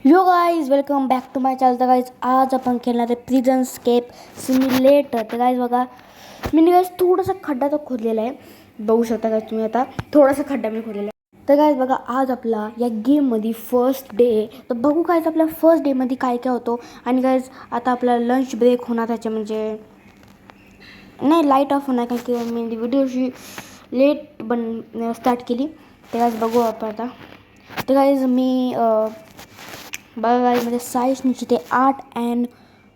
Yo guys welcome back to my channel. तर guys आज आपण खेळणार आहे प्रिझन स्केप सिम्युलेटर. तर गाइज बघा मी गाइज थोडासा खड्डा तो खोदलेला आहे, बघू शकता गाइज तुम्ही. आता थोडासा खड्डा मी खोदलेला आहे. तर गाइज बघा आज आपला या गेममध्ये फर्स्ट डे. तर बघू गाइज आपल्या फर्स्ट डेमध्ये काय काय होतो. आणि गाइज आता आपला लंच ब्रेक होणार त्याचे, म्हणजे नाही लाईट ऑफ होणार कारण की मी व्हिडिओशी लेट स्टार्ट केली. तर गाइज बघू आपण आता. तर गाइज मी बघा गाइज म्हणजे साईज निश्चित 8 अँड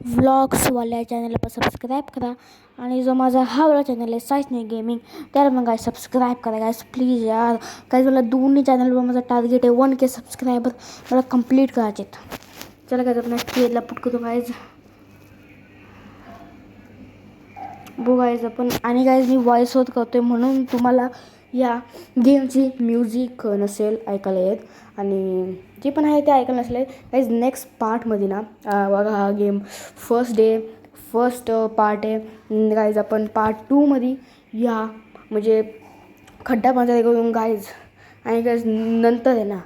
व्लॉग्सवाल्या चॅनलला पण सबस्क्राईब करा. आणि जो माझा हा वाला चॅनल आहे साईज नाही गेमिंग, त्याला मग गाइज सबस्क्राईब करा गाइज प्लीज यार. गाइज मला दोन्ही चॅनलवर माझा टार्गेट आहे 1K सबस्क्रायबर मला कंप्लीट करायचे आहेत. चला गाइज आपण स्टेजला पुट करतो गाइज. बघू गाइज आपण. आणि गाइज मी व्हॉइस ओव्हर करतोय म्हणून तुम्हाला या गेमची म्युझिक नसेल ऐकायला येत, आणि जे पण आहे ते ऐकायला नसले गाइज. नेक्स्ट पार्टमध्ये ना बघा हा गेम फर्स्ट पार्ट आहे गाइज. आपण पार्ट 2मध्ये या म्हणजे खड्डा पांजरा करून गाइज. आणि गाइज नंतर आहे ना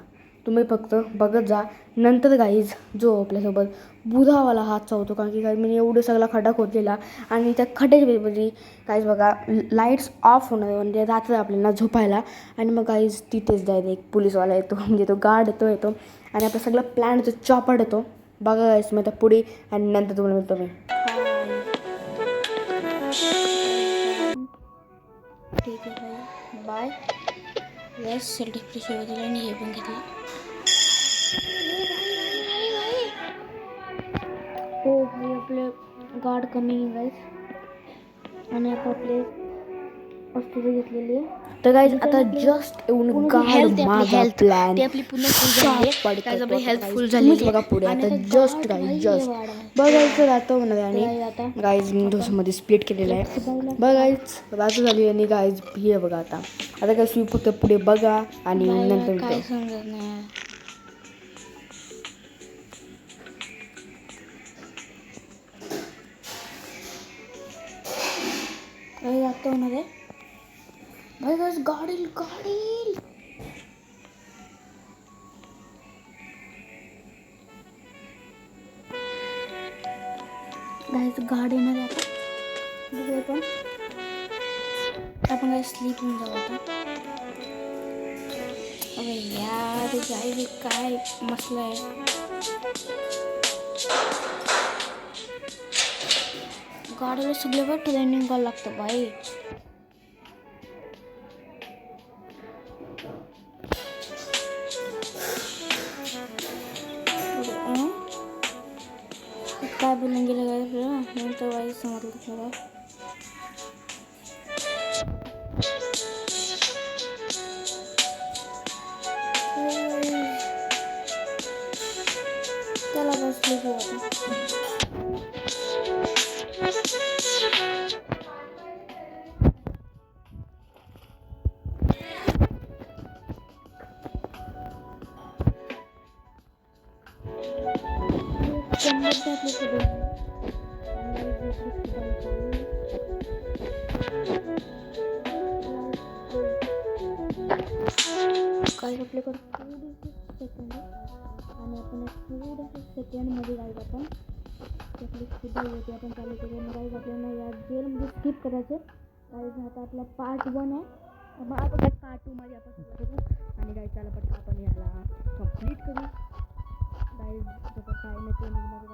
तुम्ही फक्त बघत जा. नंतर गाइज जो आपल्यासोबत बुधावाला हातचा होतो, कारण की गाइज मी एवढं सगळा खड्डा खोदलेला. आणि त्या खड्ड्याच्या वेळेमध्ये गाइज बघा लाईट्स ऑफ होणार म्हणजे रात्र आपल्याला झोपायला. आणि मग गाइज तिथेच डायरेक्ट पोलीसवाला येतो, म्हणजे तो गार्ड येतो आणि आपला सगळं प्लॅन येतो, चॉपड येतो. बघा गाइज मी आता पुढे आणि नंतर तुम्हाला मिळतो मी. ठीक आहे बाय. येस सर्टिफिकेट वगैरे आणि हे पण घेतलं. हो भाई आपले गार्ड कमी गाइज. आणि आता आपले वस्तू घेतलेली आहे. तर गाइज आता जस्ट येऊन गार्ड माझा प्लॅन हेल्थ फुल झालेली बघा पुढे. आता जस्ट गाइज बघायचं राहतं म्हणा. आणि गाइज मी दोसमध्ये स्प्लिट केलेलं आहे बघा गाइज. रात्र झाली आणि गाइज हे बघा आता काय स्वीप फक्त पुढे बघा आणि नंतर काय समजत नाही. आता होणार आहे भाई गाइज. गाडी गाइज गाडी येणार आहे आता. बघूया आपण काय स्लीप होऊन जाऊ आता. अरे यार गाइज काय मसला आहे. गाडीला सगळं ट्रेनिंग करावं लागतं बाई. काय बोलून गेलं काय नंतर वाईट समजलं थोडं. त्याला बसली काय आपल्याकडे थोडंसं सेकंड आणि आपण थोडंसं सेकंडमध्ये गाईज आपण आपली सुद्धा होती आपण चालू करूया. गाईज आपल्याला या जेलमध्ये स्किप करायचं. गाईज आता आपला पार्ट 1 आहे, मग आपण पार्ट 2मध्ये आपण सुद्धा करू. आणि गाईज त्याला पटकन आपण याला कंप्लीट करू. गाईज जसं टाईम आहे ट्रेनिंगमध्ये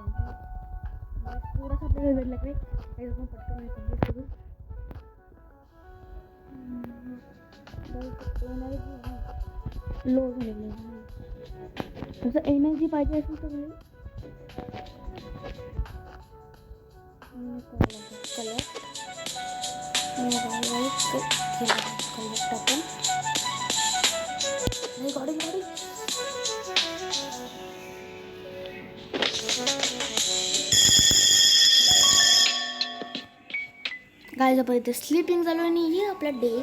थोडासा आपल्याला वेळ लागेल. गाईज आपण पटकन कंप्लीट करू. लो झालेलं आहे तसं एनर्जी पाहिजे असेल तर कलर टाकून गाडी गाईज आपण इथे स्लीपिंग चालू आणि हे आपला डे.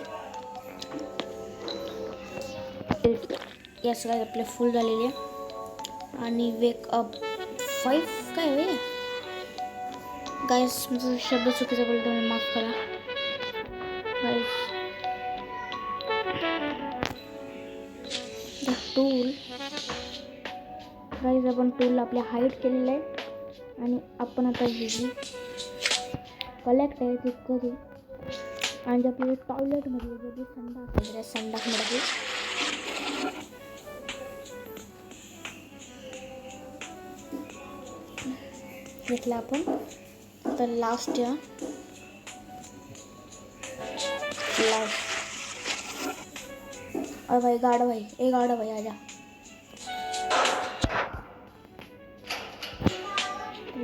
यस गाईज आपले फुल झालेले आणि वेक अप 5 काय वे गाईज. माझं शब्द चुकीचा बोलतो, मी माफ करा गाईज. द टूल गाईज आपण टूल आपली हाईट केलेलं आहे आणि आपण आता जी कलेक्ट आहे ते करू. आणि आपल्याला टॉयलेटमध्ये जे बी संडास असेल त्या संडासमध्ये घेतला आपण. तर लास्ट अरे भाई गाड़ा भाई आजा.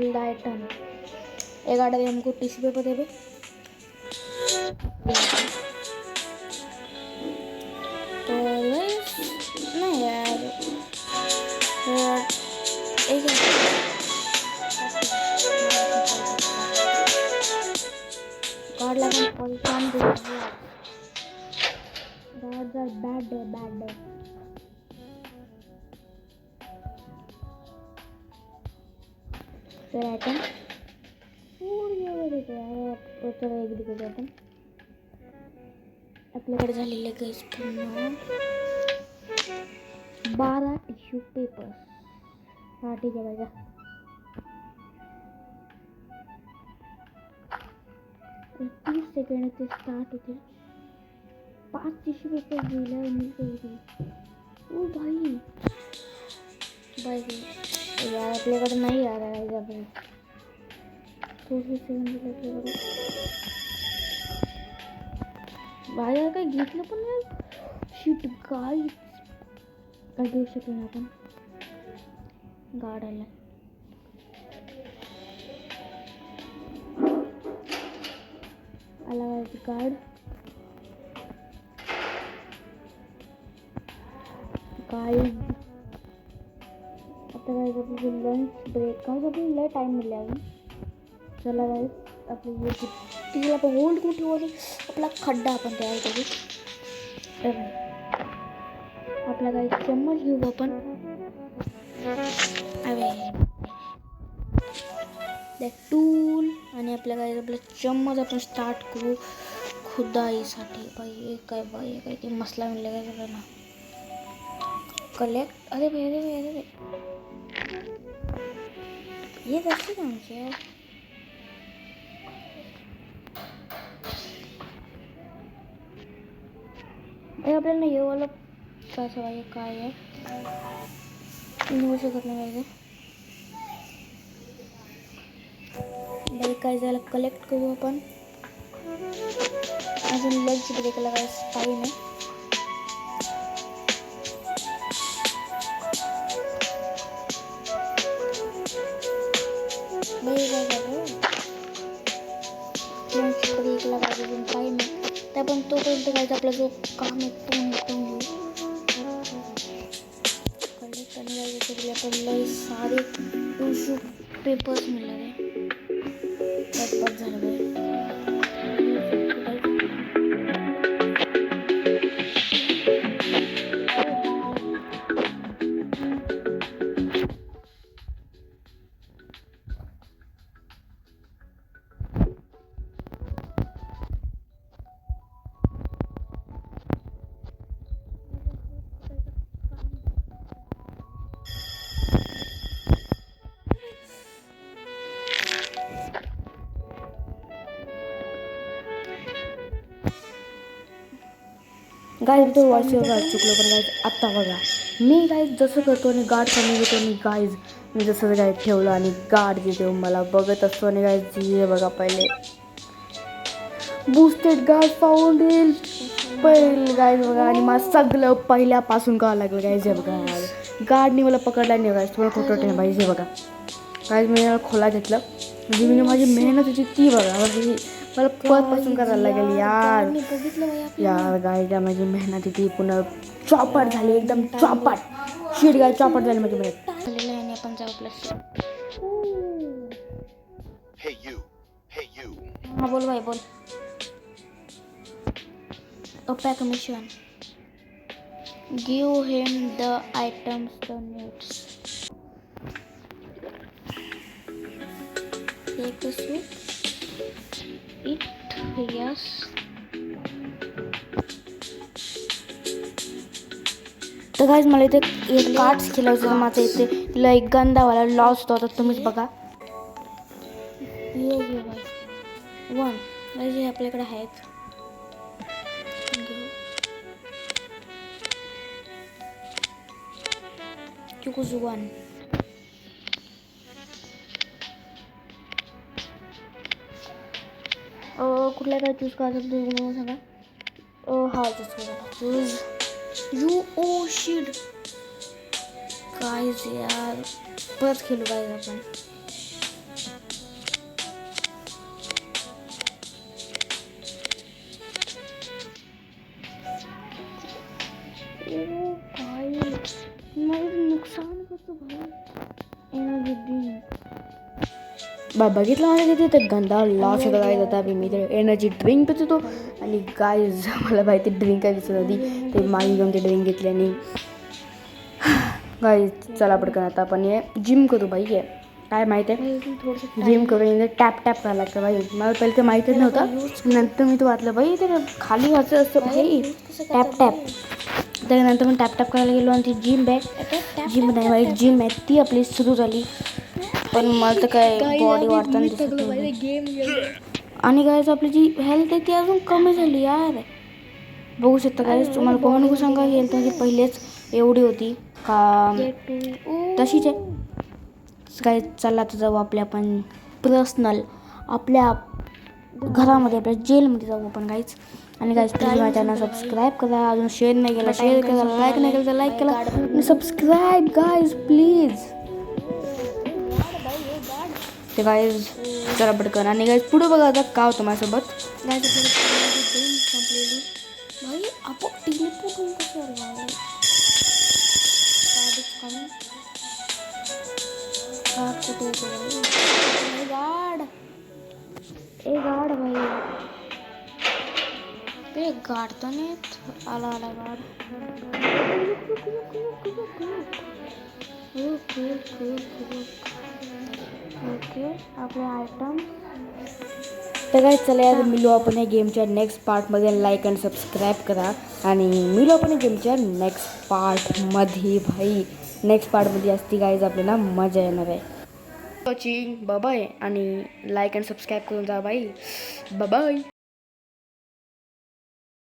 लाइटन ए गाड़ा भाई हमको टिश्यू पेपर दे. तो नहीं यार एक गाड़ लगा परेशान दे. That's a bad day. तर आपण एक दिवस आपण आपल्याकडे झालेले गाईस पूर्ण 12 टिश्यू पेपर. हा ठीक आहे बघा. तर 30 सेकंड ते स्टार्ट होते. 5 टिश्यू पेपर गेला मिळते. ओ भाई यार आपल्याकडे नाही यार आपण थोडे सेकंड आपल्याकडे बाहेर काही घेतलं पण नाही. शिट गाईस काय घेऊ शकतो ना आपण. गार्ड आला. गार्ड गाइस आता गाइस आपली लंच ब्रेक गाइस आपल्याला टाइम मिळाला अजून. चला गाइस आपली ये तिला आपण होल्ड कुठे होते आपला खड्डा आपण तयार करू. आपला गाइस चम्मच घेऊ आपण. अरे द टूल आणि आपल्या गाइस आपला चम्मच आपण स्टार्ट करू खुदाईसाठी. भाई काय ते मसला मिळाला काय आपल्याला. कलेक्ट अरे भाई ये कैसे काम किया यार. आपल्याला ये वाला काय सवाय काय आहे निवडू शकत नाही काय. बाई काय झालं कलेक्ट करू आपण. अजून लंच ब्रेकला काय टाईम आहे. बाई काय झालं लंच ब्रेकला काय अजून टाईम आहे. त्या पण तोपर्यंत काय आपला जो काम आहे तो निपटून घेऊ. कलेक्ट आणि काय आपण लय सारे टिश्यू पेपर्स मिळाले. बस झालं बाई. गाईज तो वर्षीवर चुकलो पण गाईज आत्ता बघा मी गाईज जसं करतो आणि गार्ड कमी घेतो आणि गाईज मी जसं गाईड ठेवलं आणि गार्ड देतो मला बघत असतो आणि गाईज हे बघा पहिले बूस्टेड गार्ड फाउंड येईल पहिले गाईज बघा. आणि मला सगळं पहिल्यापासून कळायला लागलं गाईज. हे बघा गार्डनी मला पकडला नाही गाईज. थोडं खोटं ठेवा पाहिजे. हे बघा गाईज मी खोला घेतलं म्हणजे मी माझी मेहनत होती ती बघा. मला परतपासून करायला लागेल यार गाईज. माझी मेहनत होती पुन्हा चॉपट झाली एकदम चॉपट. शीट गाय चॉपट झाली माझी मेहनत झालेलं आहे. आणि आपण जाऊ प्लस. हा बोल भाई बोल. opaque mission. Give him the items the needs. Take a sweet. Eat. Yes. तर गाईज मला इथे एक कार्ड्स खेळायचं माझं इथे तिला एक गंधावाला लॉस होता, तुम्हीच बघा. वन हे आपल्याकडे आहेत. Choose one. कुठला काय चूज करायचं तुम्ही मला सांगा. हा choose you. Oh shit guys यार, परत खेळू गाइस आपण. नुकसान कसं एनर्जी ड्रिंक बघितलं माझ्या तिथे ते गंदा लॉस होता गाईज. आता मी तर एनर्जी ड्रिंक पित होतो आणि गाईज मला माहिती ड्रिंक काय दिसत होती, ते मागी घेऊन ते ड्रिंक घेतली. आणि गाईज चला पटकन आता आपण हे जिम करू बाई. आहे काय माहिती आहे, जिम करून टॅप टॅप करायला लागतं बाई. मला पहिले तर माहीतच नव्हतं, नंतर मी तो वाचलं बाई ते खाली व्हायचं असतं भाई टॅप टॅप. त्यानंतर मी टॅप टॅप करायला गेलो आणि ती जिम नाही बाई, जिम आहे ती आपली सुरू झाली. पण मला तर काय बॉडी वाढताना दिसत नाही. आणि गाईज आपली जी हेल्थ आहे ती अजून कमी झाली यार. बघू शकता गाईज, तुम्हाला कोण नको सांगा हेल्थ माझी पहिलेच एवढी होती का तशीच आहे. गाईज चला तर जाऊ आपल्या आपण पर्सनल आपल्या घरामध्ये, आपल्या जेलमध्ये जाऊ आपण गाईज. आणि गाईज प्लीज माझ्या चॅनल सबस्क्राईब करा, अजून शेअर नाही केला शेअर करा, लाईक नाही केला तर लाईक केला आणि सबस्क्राईब गाईज प्लीज. ते गाईज चला पटकन. आणि गाईज पुढे बघा आता का होतं माझ्यासोबत. गाईज संपलेली भाई आपण टेलिपोर्ट होऊन कसं गाड ए गाड भाई ते गाड तर नाही आला आला गाड. ओके आपले आयटम तर काय चला यार मिळू आपण या गेमच्या नेक्स्ट पार्टमध्ये. लाईक आणि सबस्क्राईब करा आणि मिळू आपण या गेमच्या नेक्स्ट पार्टमध्ये. भाई नेक्स्ट पार्टमध्ये असती गाईज आपल्याला मजा येणार आहे. वॉचिंग बाय आणि लाईक आणि सबस्क्राईब करून जा बाई. बाय.